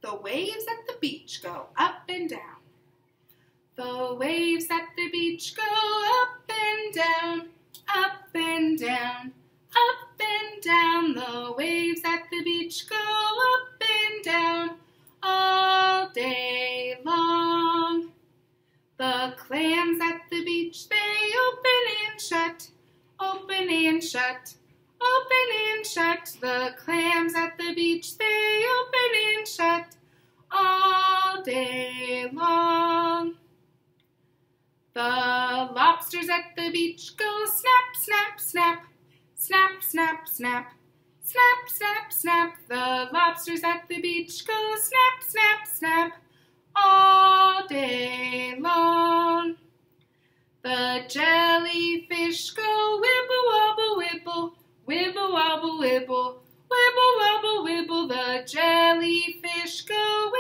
The waves at the beach go up and down. The waves at the beach go up and down, up and down, up and down. The waves at the beach go up and down all day long. The clams at the beach, they open and shut, open and shut, open and shut. The clams at the beach, they open and shut all day long. The lobsters at the beach go snap, snap, snap, snap, snap, snap, snap, snap, snap. The lobsters at the beach go snap, snap, snap all day long. The jellyfish go wibble, wobble, wibble, wibble, wobble, wibble, wibble, wobble, wibble. The jellyfish go